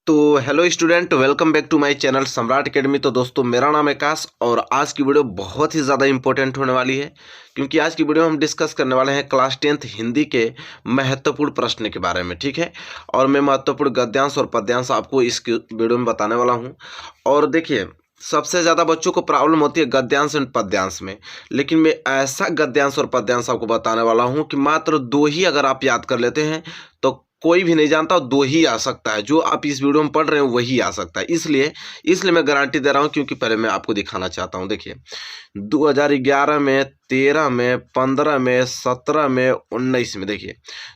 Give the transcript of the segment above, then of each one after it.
तो hello student, welcome back to my channel Samrat Academy. तो दोस्तों, मेरा नाम है आकाश और आज की वीडियो बहुत ही ज़्यादा इंपॉर्टेंट होने वाली है, क्योंकि आज की वीडियो में हम डिस्कस करने वाले हैं क्लास 10th हिंदी के महत्वपूर्ण प्रश्न के बारे में। ठीक है, और मैं महत्वपूर्ण गद्यांश और पद्यांश आपको इस वीडियो में बताने वाला हूँ। और देखिए, सबसे ज़्यादा बच्चों को प्रॉब्लम होती है गद्यांश और पद्यांश में, लेकिन मैं ऐसा गद्यांश और पद्यांश आपको बताने वाला हूँ कि मात्र दो ही अगर आप याद कर लेते हैं तो कोई भी नहीं जानता, और दो ही आ सकता है। जो आप इस वीडियो में पढ़ रहे हो वही आ सकता है। इसलिए मैं गारंटी दे रहा हूँ, क्योंकि पहले मैं आपको दिखाना चाहता हूँ। देखिए, 2011 में, 13 में, 15 में, 17 में, 19 में, देखिए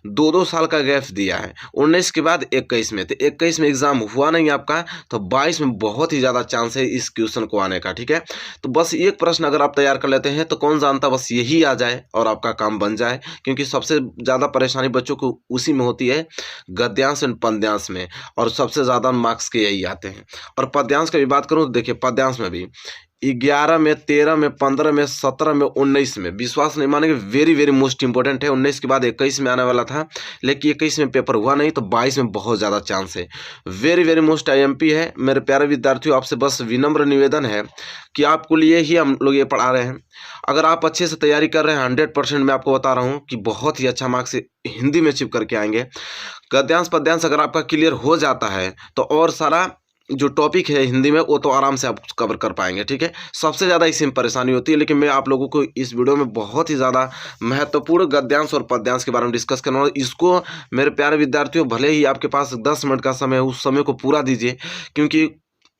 दो दो साल का गैप दिया है। 19 के बाद 21 में, तो 21 में एग्जाम हुआ नहीं आपका, तो 22 में बहुत ही ज़्यादा चांस है इस क्वेश्चन को आने का। ठीक है, तो बस एक प्रश्न अगर आप तैयार कर लेते हैं तो कौन जानता बस यही आ जाए और आपका काम बन जाए, क्योंकि सबसे ज़्यादा परेशानी बच्चों को उसी में होती है, गद्यांश और पद्यांश में, और सबसे ज़्यादा मार्क्स के यही आते हैं। और पद्यांश की भी बात करूँ तो देखिए, पद्यांश में भी 11 में, 13 में, 15 में, 17 में, 19 में, विश्वास नहीं मानेंगे, वेरी वेरी मोस्ट इंपॉर्टेंट है। 19 के बाद 21 में आने वाला था, लेकिन 21 में पेपर हुआ नहीं, तो 22 में बहुत ज़्यादा चांस है। वेरी वेरी मोस्ट आईएमपी है। मेरे प्यारे विद्यार्थियों, आपसे बस विनम्र निवेदन है कि आपको लिए ही हम लोग ये पढ़ा रहे हैं। अगर आप अच्छे से तैयारी कर रहे हैं, 100% मैं आपको बता रहा हूँ कि बहुत ही अच्छा मार्क्स हिंदी में अचीव करके आएंगे। गद्यांश पद्यांश अगर आपका क्लियर हो जाता है तो और सारा जो टॉपिक है हिंदी में वो तो आराम से आप कवर कर पाएंगे। ठीक है, सबसे ज़्यादा इसी में परेशानी होती है, लेकिन मैं आप लोगों को इस वीडियो में बहुत ही ज़्यादा महत्वपूर्ण गद्यांश और पद्यांश के बारे में डिस्कस करना है। इसको मेरे प्यारे विद्यार्थियों, भले ही आपके पास 10 मिनट का समय है, उस समय को पूरा दीजिए, क्योंकि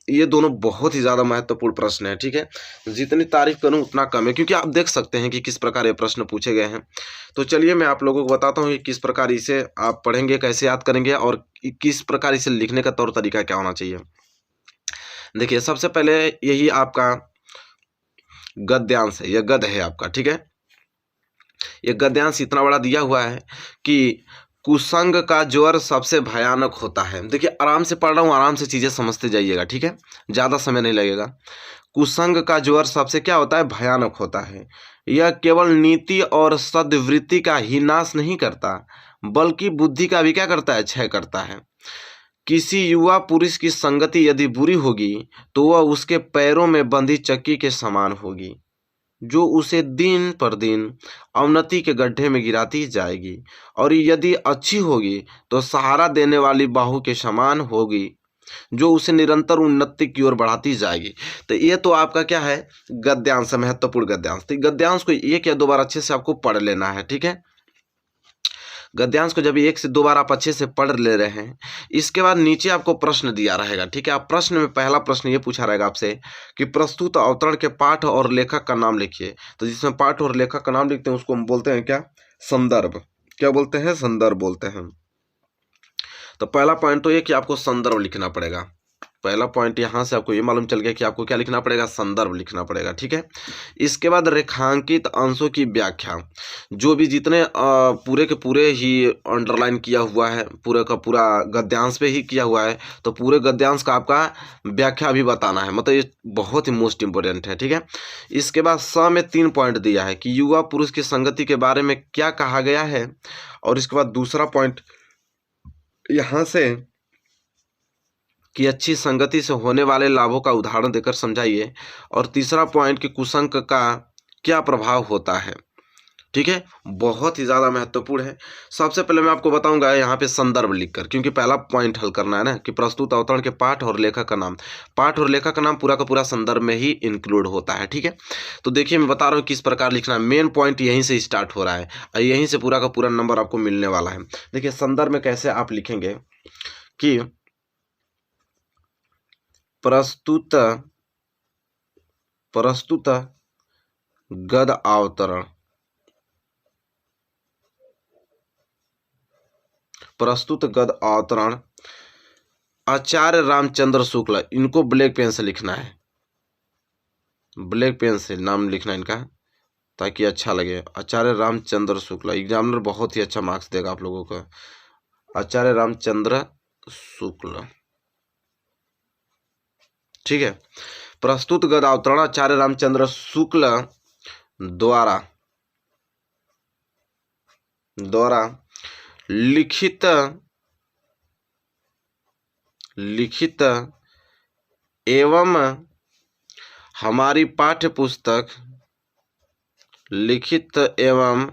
ये दोनों बहुत ही ज़्यादा महत्वपूर्ण प्रश्न है। ठीक है, जितनी तारीफ करूं उतना कम है, क्योंकि आप देख सकते हैं कि किस प्रकार ये प्रश्न पूछे गए हैं। तो चलिए मैं आप लोगों को बताता हूं कि किस प्रकार इसे आप पढ़ेंगे, कैसे याद करेंगे, और किस प्रकार इसे लिखने का तौर तरीका क्या होना चाहिए। देखिए, सबसे पहले यही आपका गद्यांश है, यह गद है आपका। ठीक है, ये गद्यांश इतना बड़ा दिया हुआ है कि कुसंग का ज्वर सबसे भयानक होता है। देखिए, आराम से पढ़ रहा हूँ, आराम से चीज़ें समझते जाइएगा। ठीक है, ज़्यादा समय नहीं लगेगा। कुसंग का ज्वर सबसे क्या होता है, भयानक होता है। यह केवल नीति और सद्वृत्ति का ही नाश नहीं करता, बल्कि बुद्धि का भी क्या करता है, क्षय करता है। किसी युवा पुरुष की संगति यदि बुरी होगी तो वह उसके पैरों में बंधी चक्की के समान होगी, जो उसे दिन पर दिन अवनति के गड्ढे में गिराती जाएगी, और यदि अच्छी होगी तो सहारा देने वाली बाहु के समान होगी, जो उसे निरंतर उन्नति की ओर बढ़ाती जाएगी। तो ये तो आपका क्या है, गद्यांश, महत्वपूर्ण गद्यांश। तो गद्यांश को एक या दो बार अच्छे से आपको पढ़ लेना है। ठीक है, गद्यांश को जब एक से दो बार आप अच्छे से पढ़ ले रहे हैं, इसके बाद नीचे आपको प्रश्न दिया रहेगा। ठीक है, आप प्रश्न में पहला प्रश्न ये पूछा रहेगा आपसे कि प्रस्तुत अवतरण के पाठ और लेखक का नाम लिखिए। तो जिसमें पाठ और लेखक का नाम लिखते हैं उसको हम बोलते हैं क्या, संदर्भ। क्या बोलते हैं, संदर्भ बोलते हैं। तो पहला पॉइंट तो ये कि आपको संदर्भ लिखना पड़ेगा। पहला पॉइंट यहाँ से आपको ये मालूम चल गया कि आपको क्या लिखना पड़ेगा, संदर्भ लिखना पड़ेगा। ठीक है, इसके बाद रेखांकित अंशों की व्याख्या। जो भी जितने पूरे के पूरे ही अंडरलाइन किया हुआ है, पूरे का पूरा गद्यांश पे ही किया हुआ है, तो पूरे गद्यांश का आपका व्याख्या भी बताना है। मतलब ये बहुत ही मोस्ट इंपोर्टेंट है। ठीक है, इसके बाद स में 3 पॉइंट दिया है कि युवा पुरुष की संगति के बारे में क्या कहा गया है, और इसके बाद दूसरा पॉइंट यहाँ से कि अच्छी संगति से होने वाले लाभों का उदाहरण देकर समझाइए, और तीसरा पॉइंट कि कुसंग का क्या प्रभाव होता है। ठीक है, बहुत ही ज़्यादा महत्वपूर्ण है। सबसे पहले मैं आपको बताऊंगा यहाँ पे संदर्भ लिखकर, क्योंकि पहला पॉइंट हल करना है ना कि प्रस्तुत अवतरण के पाठ और लेखक का नाम। पाठ और लेखक का नाम पूरा का पूरा संदर्भ में ही इंक्लूड होता है। ठीक है, तो देखिए मैं बता रहा हूँ किस प्रकार लिखना है। मेन पॉइंट यहीं से स्टार्ट हो रहा है और यहीं से पूरा का पूरा नंबर आपको मिलने वाला है। देखिए, संदर्भ में कैसे आप लिखेंगे कि प्रस्तुत प्रस्तुत गद अवतरण, प्रस्तुत गद अवतरण आचार्य रामचंद्र शुक्ल। इनको ब्लैक पेन से लिखना है, ब्लैक पेन से नाम लिखना है इनका, ताकि अच्छा लगे। आचार्य रामचंद्र शुक्ल, एग्जामिनर बहुत ही अच्छा मार्क्स देगा आप लोगों को। आचार्य रामचंद्र शुक्ल। ठीक है, प्रस्तुत गद अवतरण आचार्य रामचंद्र शुक्ल द्वारा लिखित लिखित एवं हमारी पाठ्य पुस्तक, लिखित एवं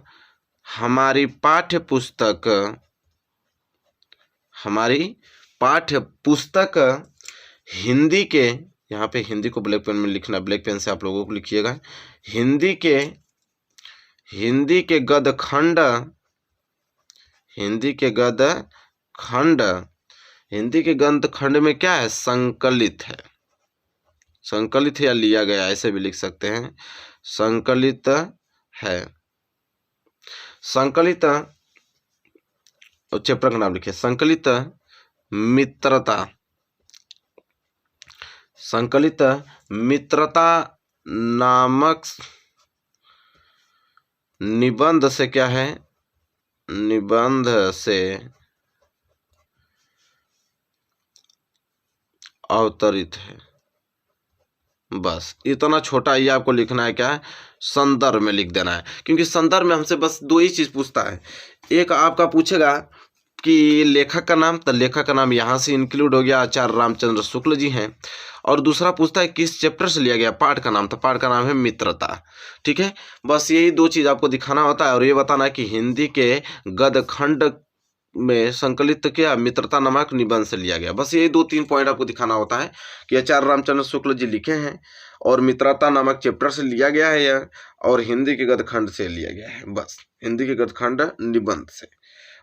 हमारी पाठ्य पुस्तक, हमारी पाठ्य पुस्तक हिंदी के, यहाँ पे हिंदी को ब्लैक पेन में लिखना, ब्लैक पेन से आप लोगों को लिखिएगा, हिंदी के गदखंड, हिंदी के गदखंड, हिंदी के गदखंड में क्या है, संकलित है, संकलित है या लिया गया, ऐसे भी लिख सकते हैं, संकलित है, संकलित, चैप्टर का नाम लिखिए, संकलित मित्रता, संकलित मित्रता नामक निबंध से क्या है, निबंध से अवतरित है। बस इतना छोटा ही आपको लिखना है, क्या है, संदर्भ में लिख देना है, क्योंकि संदर्भ में हमसे बस दो ही चीज पूछता है। एक आपका पूछेगा कि लेखक का नाम, तो लेखक का नाम यहाँ से इंक्लूड हो गया, आचार्य रामचंद्र शुक्ल जी हैं, और दूसरा पूछता है किस चैप्टर से लिया गया, पाठ का नाम, तो पाठ का नाम है मित्रता। ठीक है, बस यही दो चीज आपको दिखाना होता है, और ये बताना है कि हिंदी के गदखंड में संकलित किया मित्रता नामक निबंध से लिया गया। बस यही 2-3 पॉइंट आपको दिखाना होता है कि आचार्य रामचंद्र शुक्ल जी लिखे हैं और मित्रता नामक चैप्टर से लिया गया है यह, और हिंदी के गदखंड से लिया गया है, बस हिंदी के गदखंड निबंध से।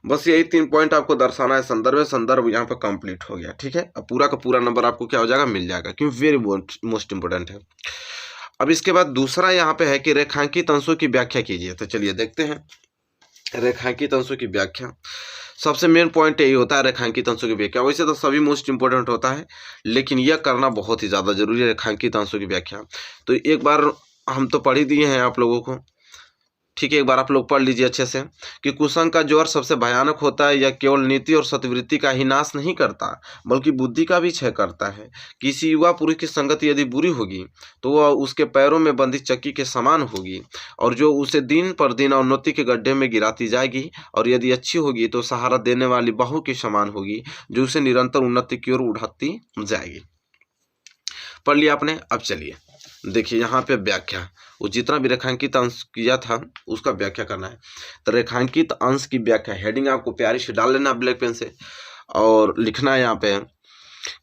बस यही 3 पॉइंट आपको दर्शाना है संदर्भ में, संदर्भ यहाँ पर कंप्लीट हो गया। ठीक है, अब पूरा का पूरा नंबर आपको क्या हो जाएगा, मिल जाएगा, क्योंकि वेरी मोस्ट इंपोर्टेंट है। अब इसके बाद दूसरा यहाँ पे है कि रेखांकित अंशों की व्याख्या कीजिए। तो चलिए देखते हैं रेखांकित अंशों की व्याख्या। सबसे मेन पॉइंट यही होता है रेखांकित अंशों की व्याख्या। वैसे तो सभी मोस्ट इंपोर्टेंट होता है, लेकिन यह करना बहुत ही ज़्यादा जरूरी है, रेखांकित अंशों की व्याख्या। तो एक बार हम तो पढ़ ही दिए हैं आप लोगों को, ठीक है, एक बार आप लोग पढ़ लीजिए अच्छे से कि कुसंग का ज्वर सबसे भयानक होता है। यह केवल नीति और सतवृत्ति का ही नाश नहीं करता, बल्कि बुद्धि का भी क्षय करता है। किसी युवा पुरुष की संगति यदि बुरी होगी तो वह उसके पैरों में बंधी चक्की के समान होगी, और जो उसे दिन पर दिन अवनति के गड्ढे में गिराती जाएगी, और यदि अच्छी होगी तो सहारा देने वाली बहू के समान होगी, जो उसे निरंतर उन्नति की ओर उठाती जाएगी। पढ़ लिया आपने। अब चलिए देखिए यहाँ पे व्याख्या, वो जितना भी रेखांकित अंश किया था उसका व्याख्या करना है। तो रेखांकित अंश की व्याख्या हेडिंग आपको प्यारी से डाल लेना ब्लैक पेन से, और लिखना है यहाँ पे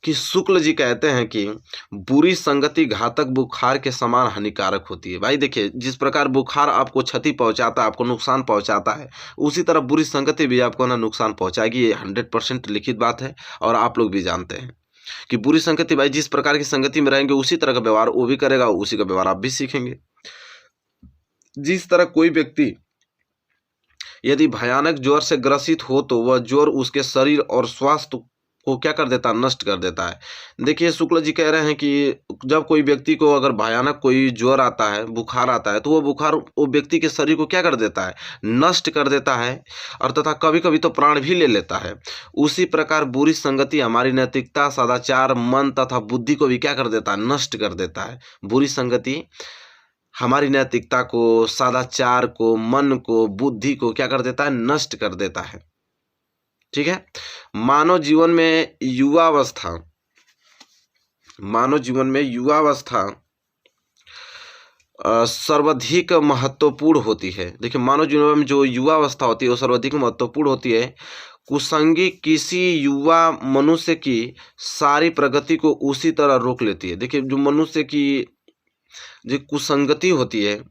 कि शुक्ल जी कहते हैं कि बुरी संगति घातक बुखार के समान हानिकारक होती है। भाई देखिए, जिस प्रकार बुखार आपको क्षति पहुंचाता है, आपको नुकसान पहुंचाता है, उसी तरह बुरी संगति भी आपको ना नुकसान पहुंचाएगी। ये 100% लिखित बात है, और आप लोग भी जानते हैं कि बुरी संगति, भाई जिस प्रकार की संगति में रहेंगे उसी तरह का व्यवहार वो भी करेगा, उसी का व्यवहार आप भी सीखेंगे। जिस तरह कोई व्यक्ति यदि भयानक ज्वर से ग्रसित हो तो वह ज्वर उसके शरीर और स्वास्थ्य को क्या कर देता है, नष्ट कर देता है। देखिए शुक्ल जी कह रहे हैं कि जब कोई व्यक्ति को अगर भयानक कोई ज्वर आता है, बुखार आता है, तो वो बुखार वो व्यक्ति के शरीर को क्या कर देता है, नष्ट कर देता है, और तथा कभी कभी तो प्राण भी ले लेता है। उसी प्रकार बुरी संगति हमारी नैतिकता, सदाचार, मन तथा बुद्धि को भी क्या कर देता है, नष्ट कर देता है। बुरी संगति हमारी नैतिकता को, सदाचार को, मन को, बुद्धि को क्या कर देता है, नष्ट कर देता है। ठीक है, मानव जीवन में युवावस्था, मानव जीवन में युवावस्था सर्वाधिक महत्वपूर्ण होती है। देखिए मानव जीवन में जो युवावस्था होती है वो सर्वाधिक महत्वपूर्ण होती है। कुसंगी किसी युवा मनुष्य की सारी प्रगति को उसी तरह रोक लेती है। देखिए जो मनुष्य की जो कुसंगति होती है,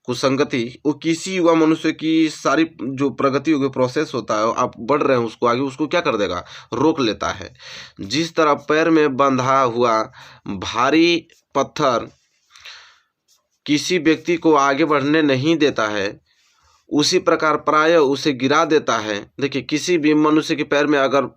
कुसंगति वो किसी युवा मनुष्य की सारी जो प्रगति होगी, प्रोसेस होता है, आप बढ़ रहे हैं उसको आगे, उसको क्या कर देगा, रोक लेता है। जिस तरह पैर में बंधा हुआ भारी पत्थर किसी व्यक्ति को आगे बढ़ने नहीं देता है, उसी प्रकार प्राय उसे गिरा देता है। देखिए किसी भी मनुष्य के पैर में अगर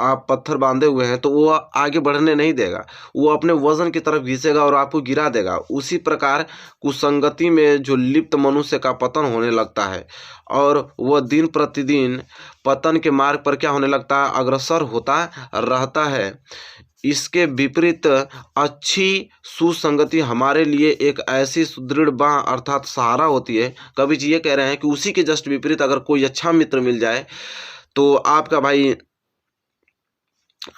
आप पत्थर बांधे हुए हैं तो वो आगे बढ़ने नहीं देगा, वो अपने वजन की तरफ घिसेगा और आपको गिरा देगा। उसी प्रकार कुसंगति में जो लिप्त मनुष्य का पतन होने लगता है, और वह दिन प्रतिदिन पतन के मार्ग पर क्या होने लगता है, अग्रसर होता रहता है। इसके विपरीत अच्छी सुसंगति हमारे लिए एक ऐसी सुदृढ़ बाह अर्थात सहारा होती है। कवि जी ये कह रहे हैं कि उसी के जस्ट विपरीत अगर कोई अच्छा मित्र मिल जाए तो आपका भाई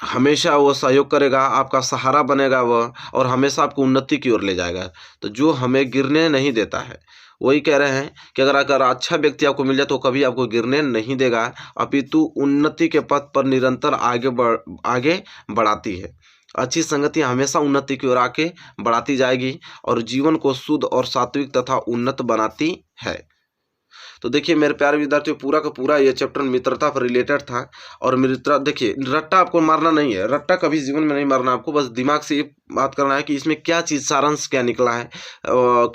हमेशा वो सहयोग करेगा, आपका सहारा बनेगा वह, और हमेशा आपको उन्नति की ओर ले जाएगा। तो जो हमें गिरने नहीं देता है, वही कह रहे हैं कि अगर अगर अच्छा व्यक्ति आपको मिल जाए तो कभी आपको गिरने नहीं देगा, अपितु उन्नति के पथ पर निरंतर आगे बढ़ाती है। अच्छी संगति हमेशा उन्नति की ओर आके बढ़ाती जाएगी और जीवन को शुद्ध और सात्विक तथा उन्नत बनाती है। तो देखिए मेरे प्यारे विद्यार्थियों, पूरा का पूरा ये चैप्टर मित्रता पर रिलेटेड था। और मित्रता, देखिए रट्टा आपको मारना नहीं है, रट्टा कभी जीवन में नहीं मारना आपको, बस दिमाग से ये बात करना है कि इसमें क्या चीज़, सारांश क्या निकला है।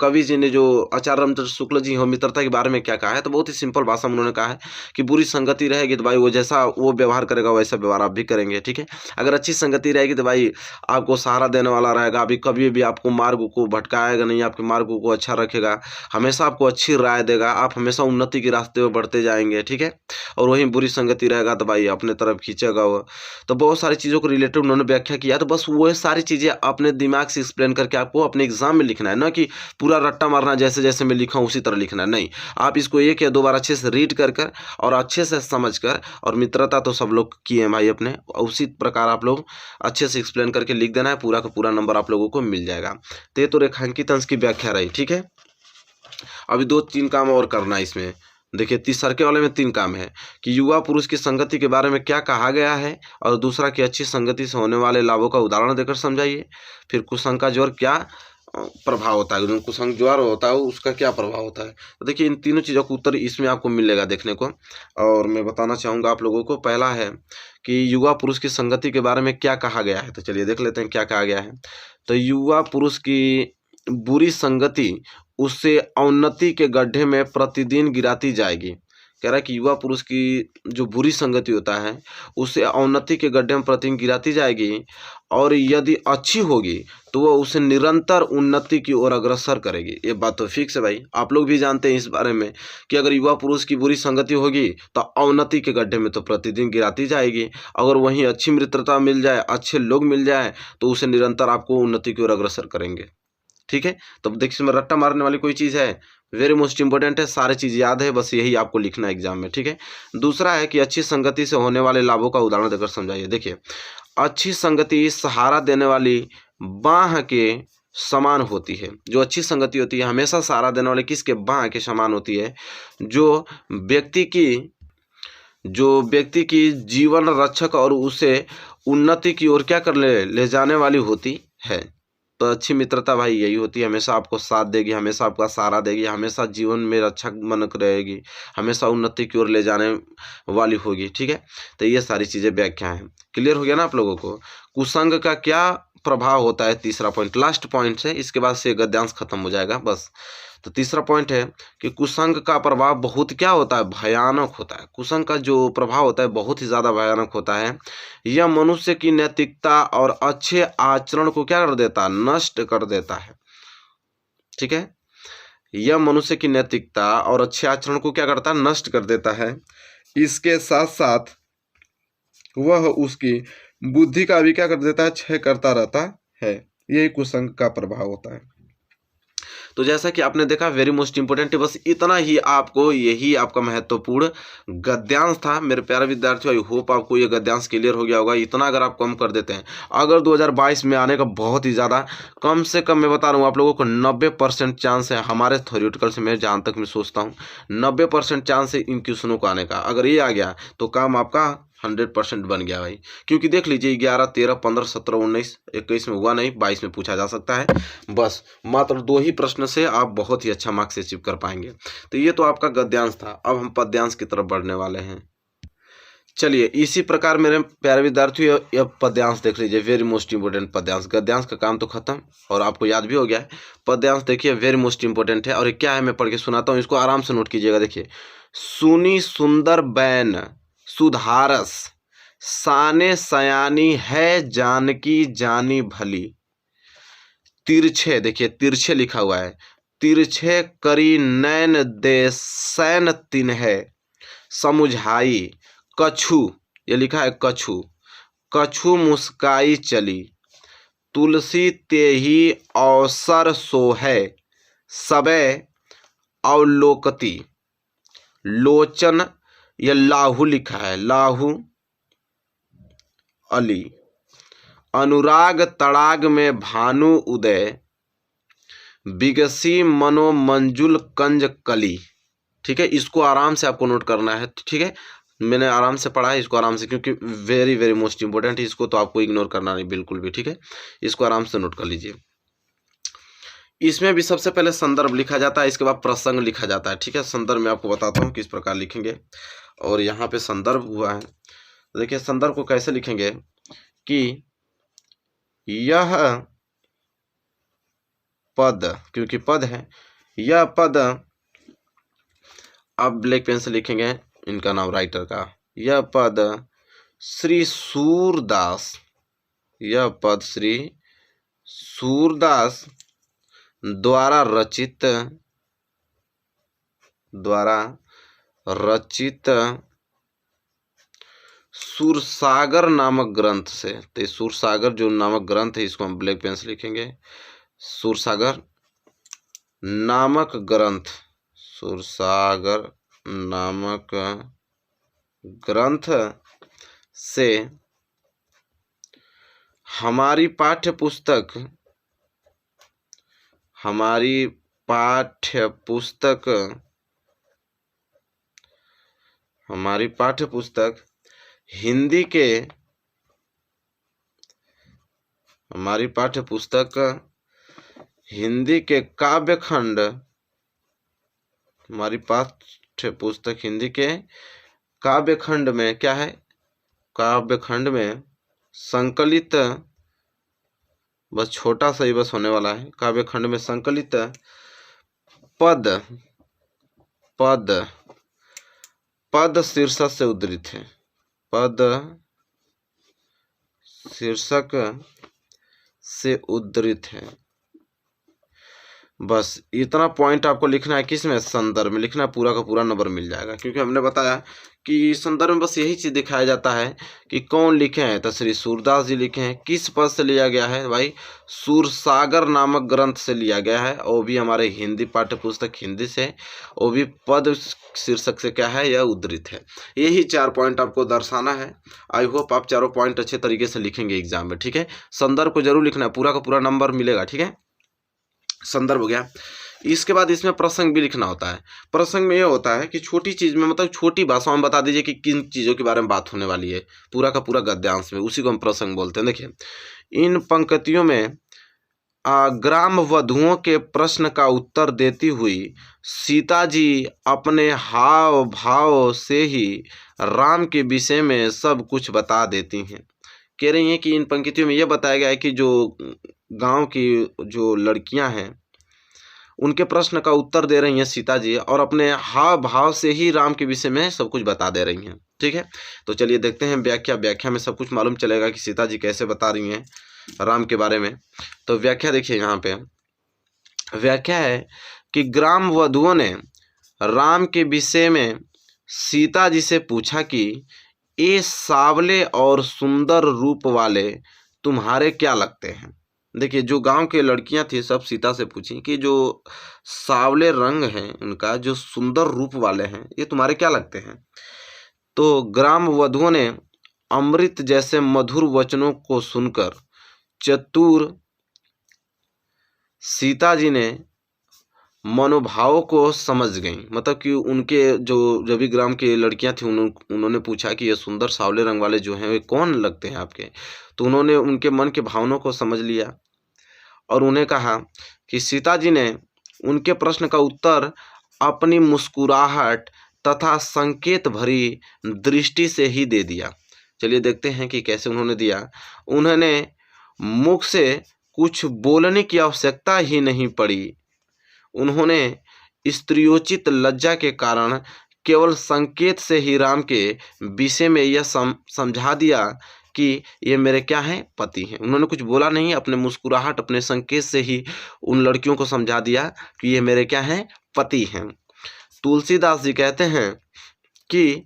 कवि जी ने, जो आचार्य रामचंद्र शुक्ल जी हो, मित्रता के बारे में क्या कहा है, तो बहुत ही सिंपल भाषा में उन्होंने कहा है कि बुरी संगति रहेगी तो भाई वो जैसा वो व्यवहार करेगा वैसा व्यवहार आप भी करेंगे, ठीक है। अगर अच्छी संगति रहेगी तो भाई आपको सहारा देने वाला रहेगा, अभी कभी भी आपको मार्ग को भटकाएगा नहीं, आपके मार्ग को अच्छा रखेगा, हमेशा आपको अच्छी राय देगा, आप हमेशा उन्नति के रास्ते पर बढ़ते जाएंगे, ठीक है। और वहीं बुरी संगति रहेगा तो भाई अपने तरफ खींचेगा वो। तो बहुत सारी चीज़ों को रिलेटेड उन्होंने व्याख्या किया। तो बस वो सारी चीज़ें अपने दिमाग से एक्सप्लेन करके आपको अपने एग्जाम में लिखना है, ना कि पूरा रट्टा मारना, जैसे जैसे मैं लिखा हूँ उसी तरह लिखना है, नहीं। आप इसको एक या दो बार अच्छे से रीड कर कर और अच्छे से समझ कर, और मित्रता तो सब लोग किए हैं भाई अपने, उसी प्रकार आप लोग अच्छे से एक्सप्लेन करके लिख देना है, पूरा का पूरा नंबर आप लोगों को मिल जाएगा। तो ये तो रेखांकित अंश की व्याख्या रही, ठीक है। अभी 2-3 काम और करना है इसमें। देखिए तीसरे वाले में 3 काम है कि युवा पुरुष की संगति के बारे में क्या कहा गया है, और दूसरा कि अच्छी संगति से होने वाले लाभों का उदाहरण देकर समझाइए। फिर कुसंग का ज्वर क्या प्रभाव होता है, जो कुसंग ज्वर होता है उसका क्या प्रभाव होता है। तो देखिए इन तीनों चीज़ों का उत्तर इसमें आपको मिलेगा देखने को। और मैं बताना चाहूँगा आप लोगों को, पहला है कि युवा पुरुष की संगति के बारे में क्या कहा गया है। तो चलिए देख लेते हैं क्या कहा गया है। तो युवा पुरुष की बुरी संगति उसे अवनति के गड्ढे में प्रतिदिन गिराती जाएगी। कह रहा है कि युवा पुरुष की जो बुरी संगति होता है उसे अवनति के गड्ढे में प्रतिदिन गिराती जाएगी, और यदि अच्छी होगी तो वह उसे निरंतर उन्नति की ओर अग्रसर करेगी। ये बात तो फिक्स है भाई, आप लोग भी जानते हैं इस बारे में कि अगर युवा पुरुष की बुरी संगति होगी तो अवनति के गड्ढे में तो प्रतिदिन गिराती जाएगी। अगर वहीं अच्छी मित्रता मिल जाए, अच्छे लोग मिल जाए, तो उसे निरंतर आपको उन्नति की ओर अग्रसर करेंगे, ठीक है। तो देखिए इसमें रट्टा मारने वाली कोई चीज़ है, वेरी मोस्ट इंपॉर्टेंट है, सारी चीज़ याद है, बस यही आपको लिखना है एग्जाम में, ठीक है। दूसरा है कि अच्छी संगति से होने वाले लाभों का उदाहरण देकर समझाइए। देखिए अच्छी संगति सहारा देने वाली बांह के समान होती है। जो अच्छी संगति होती है हमेशा सहारा देने वाले किसके, बांह के समान होती है, जो व्यक्ति की जीवन रक्षक और उसे उन्नति की ओर क्या कर ले जाने वाली होती है। तो अच्छी मित्रता भाई यही होती है, हमेशा आपको साथ देगी, हमेशा आपका सहारा देगी, हमेशा जीवन में रक्षक बनकर रहेगी, हमेशा उन्नति की ओर ले जाने वाली होगी, ठीक है। तो ये सारी चीज़ें व्याख्या हैं। क्लियर हो गया ना आप लोगों को। कुसंग का क्या प्रभाव होता है, तीसरा पॉइंट, लास्ट पॉइंट से, इसके बाद से गद्यांश खत्म हो जाएगा बस। तो तीसरा पॉइंट है कि कुसंग का प्रभाव बहुत क्या होता है, भयानक होता है। कुसंग का जो प्रभाव होता है बहुत ही ज़्यादा भयानक होता है। यह मनुष्य की नैतिकता और अच्छे आचरण को क्या कर देता है, नष्ट कर देता है, ठीक है। यह मनुष्य की नैतिकता और अच्छे आचरण को क्या करता है, नष्ट कर देता है। इसके साथ साथ वह उसकी बुद्धि का भी क्या कर देता है, क्षय करता रहता है। यही कुसंग का प्रभाव होता है। तो जैसा कि आपने देखा, वेरी मोस्ट इंपोर्टेंट है, बस इतना ही आपको, यही आपका महत्वपूर्ण गद्यांश था मेरे प्यारे विद्यार्थियों। आई होप आपको ये गद्यांश क्लियर हो गया होगा। इतना अगर आप कम कर देते हैं, अगर 2022 में आने का बहुत ही ज़्यादा, कम से कम मैं बता रहा हूँ आप लोगों को 90% चांस है हमारे थ्योरेटिकल से, मैं जहाँ तक मैं सोचता हूँ 90% चांस है इन क्वेश्चनों को आने का। अगर ये आ गया तो काम आपका 100% बन गया भाई। क्योंकि देख लीजिए 11, 13, 15, 17, 19, 21 में हुआ नहीं, 22 में पूछा जा सकता है। बस मात्र 2 ही प्रश्न से आप बहुत ही अच्छा मार्क्स अचीव कर पाएंगे। तो ये तो आपका गद्यांश था। अब हम पद्यांश की तरफ बढ़ने वाले हैं। चलिए इसी प्रकार मेरे प्यारे विद्यार्थियों, यह पद्यांश देख लीजिए, वेरी मोस्ट इंपोर्टेंट पद्यांश। गद्यांश का काम तो खत्म और आपको याद भी हो गया है। पद्यांश देखिए वेरी मोस्ट इंपोर्टेंट है। और ये क्या है मैं पढ़ के सुनाता हूँ, इसको आराम से नोट कीजिएगा। देखिए, सुनी सुंदर बैन सुधारस, साने सयानी है जानकी जानी भली। तिरछे, देखिए तिरछे लिखा हुआ है, तिरछे करी नैन दे सैन तिन्हे समुझाई। कछु, ये लिखा है कछु, कछु मुस्काई चली। तुलसी तेहि अवसर सोहै, सबे अवलोकती। लोचन, ये लाहू लिखा है, लाहू अली, अनुराग तड़ाग में भानु उदय, बिगसी मनो मंजुल कंज कली। ठीक है, इसको आराम से आपको नोट करना है। ठीक है, मैंने आराम से पढ़ा है, इसको आराम से, क्योंकि वेरी वेरी मोस्ट इंपॉर्टेंट है, इसको तो आपको इग्नोर करना नहीं बिल्कुल भी। ठीक है, इसको आराम से नोट कर लीजिए। इसमें भी सबसे पहले संदर्भ लिखा जाता है, इसके बाद प्रसंग लिखा जाता है। ठीक है, संदर्भ में आपको बताता हूँ किस प्रकार लिखेंगे। और यहाँ पे संदर्भ हुआ है, देखिए संदर्भ को कैसे लिखेंगे कि यह पद, क्योंकि पद है, यह पद, अब ब्लैक पेन से लिखेंगे इनका नाम राइटर का, यह पद श्री सूरदास, यह पद श्री सूरदास द्वारा रचित सूरसागर नामक ग्रंथ से, तो सूरसागर जो नामक ग्रंथ है, इसको हम ब्लैक पेन से लिखेंगे, सूरसागर नामक ग्रंथ, सूरसागर नामक ग्रंथ से हमारी पाठ्य पुस्तक हिंदी के काव्यखंड, हमारी पाठ्य पुस्तक हिंदी के काव्यखंड में क्या है, काव्यखंड में संकलित, बस छोटा सा ही बस होने वाला है, काव्यखंड में संकलित पद शीर्षक से उद्धृत है, पद शीर्षक से उद्धृत है। बस इतना पॉइंट आपको लिखना है, किसमें, संदर्भ में लिखना है, पूरा का पूरा नंबर मिल जाएगा। क्योंकि हमने बताया कि संदर्भ में बस यही चीज़ दिखाया जाता है कि कौन लिखे हैं, तो श्री सूरदास जी लिखे हैं। किस पद से लिया गया है भाई, सूरसागर नामक ग्रंथ से लिया गया है, और भी हमारे हिंदी पाठ्य पुस्तक हिंदी से, वो भी पद शीर्षक से क्या है, यह उद्धृत है। यही 4 पॉइंट आपको दर्शाना है। आई होप आप चारों पॉइंट अच्छे तरीके से लिखेंगे एग्जाम में। ठीक है, संदर्भ को जरूर लिखना है, पूरा का पूरा नंबर मिलेगा। ठीक है, संदर्भ हो गया। इसके बाद इसमें प्रसंग भी लिखना होता है। प्रसंग में ये होता है कि छोटी चीज में, मतलब छोटी भाषाओं में बता दीजिए कि किन चीज़ों के बारे में बात होने वाली है, पूरा का पूरा गद्यांश में, उसी को हम प्रसंग बोलते हैं। देखिए, इन पंक्तियों में ग्राम वधुओं के प्रश्न का उत्तर देती हुई सीता जी अपने हाव भाव से ही राम के विषय में सब कुछ बता देती हैं। कह रही हैं कि इन पंक्तियों में यह बताया गया है कि जो गांव की जो लड़कियां हैं, उनके प्रश्न का उत्तर दे रही हैं सीता जी, और अपने हाव भाव से ही राम के विषय में सब कुछ बता दे रही हैं। ठीक है, तो चलिए देखते हैं व्याख्या में सब कुछ मालूम चलेगा कि सीता जी कैसे बता रही हैं राम के बारे में। तो व्याख्या देखिए, यहाँ पे व्याख्या है कि ग्राम वधुओं ने राम के विषय में सीता जी से पूछा कि ये सांवले और सुंदर रूप वाले तुम्हारे क्या लगते हैं। देखिए, जो गांव के लड़कियां थी सब सीता से पूछी कि जो सांवले रंग हैं उनका, जो सुंदर रूप वाले हैं, ये तुम्हारे क्या लगते हैं। तो ग्राम वधुओं ने अमृत जैसे मधुर वचनों को सुनकर चतुर सीता जी ने मनोभावों को समझ गई। मतलब कि उनके जो भी ग्राम की लड़कियां थी, उन्होंने पूछा कि ये सुंदर सांवले रंग वाले जो हैं वे कौन लगते हैं आपके। तो उन्होंने उनके मन के भावनाओं को समझ लिया और उन्हें कहा कि सीता जी ने उनके प्रश्न का उत्तर अपनी मुस्कुराहट तथा संकेत भरी दृष्टि से ही दे दिया। चलिए देखते हैं कि कैसे उन्होंने दिया। उन्होंने मुख से कुछ बोलने की आवश्यकता ही नहीं पड़ी। उन्होंने स्त्रियोचित लज्जा के कारण केवल संकेत से ही राम के विषय में यह समझा दिया कि ये मेरे क्या हैं, पति हैं। उन्होंने कुछ बोला नहीं, अपने मुस्कुराहट, अपने संकेत से ही उन लड़कियों को समझा दिया कि ये मेरे क्या हैं, पति हैं। तुलसीदास जी कहते हैं कि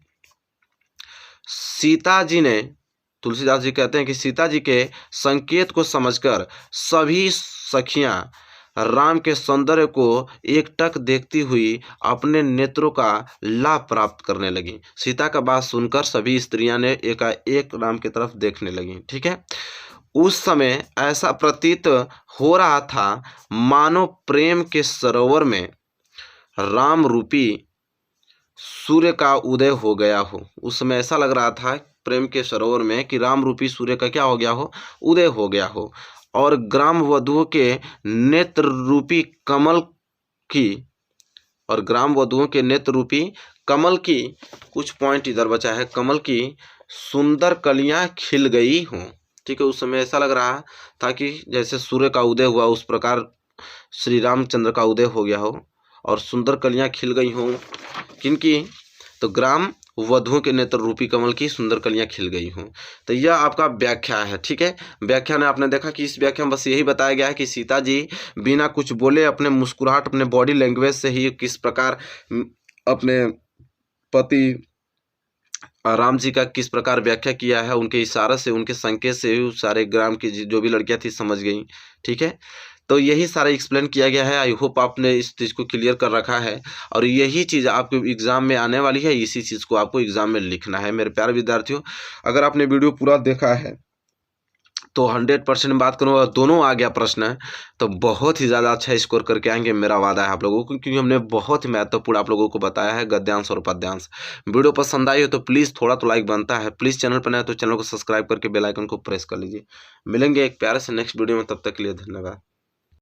तुलसीदास जी कहते हैं कि सीता जी के संकेत को समझकर सभी सखियां राम के सौंदर्य को एकटक देखती हुई अपने नेत्रों का लाभ प्राप्त करने लगी। सीता का बात सुनकर सभी स्त्रियां ने एकाएक राम की तरफ देखने लगी। ठीक है, उस समय ऐसा प्रतीत हो रहा था मानो प्रेम के सरोवर में राम रूपी सूर्य का उदय हो गया हो। उस समय ऐसा लग रहा था प्रेम के सरोवर में कि राम रूपी सूर्य का क्या हो गया हो, उदय हो गया हो। और ग्राम वधुओं के नेत्र रूपी कमल की और ग्राम वधुओं के नेत्र रूपी कमल की, कुछ पॉइंट इधर बचा है, कमल की सुंदर कलियां खिल गई हों। ठीक है, उस समय ऐसा लग रहा था कि जैसे सूर्य का उदय हुआ उस प्रकार श्री रामचंद्र का उदय हो गया हो और सुंदर कलियां खिल गई हों। किनकी? तो ग्राम वधुओं के नेत्र रूपी कमल की सुंदर कलियां खिल गई हों। तो यह आपका व्याख्या है। ठीक है, व्याख्या में आपने देखा कि इस व्याख्या में बस यही बताया गया है कि सीता जी बिना कुछ बोले अपने मुस्कुराहट, अपने बॉडी लैंग्वेज से ही किस प्रकार अपने पति राम जी का किस प्रकार व्याख्या किया है, उनके इशारे से, उनके संकेत से ही सारे ग्राम की जो भी लड़कियां थी समझ गई। ठीक है, तो यही सारा एक्सप्लेन किया गया है। आई होप आपने इस चीज़ को क्लियर कर रखा है और यही चीज़ आपके एग्ज़ाम में आने वाली है। इसी चीज़ को आपको एग्ज़ाम में लिखना है। मेरे प्यारे विद्यार्थियों, अगर आपने वीडियो पूरा देखा है तो 100% बात करूँ और दोनों आ गया प्रश्न तो बहुत ही ज़्यादा अच्छा स्कोर करके आएंगे, मेरा वादा है आप लोगों को, क्योंकि हमने बहुत ही महत्वपूर्ण आप लोगों को बताया है गद्यांश और पद्यांश। वीडियो पसंद आई हो तो प्लीज़ थोड़ा तो लाइक बनता है। प्लीज़ चैनल पर नए तो चैनल को सब्सक्राइब करके बेल आइकन को प्रेस कर लीजिए। मिलेंगे एक प्यारे से नेक्स्ट वीडियो में, तब तक के लिए धन्यवाद।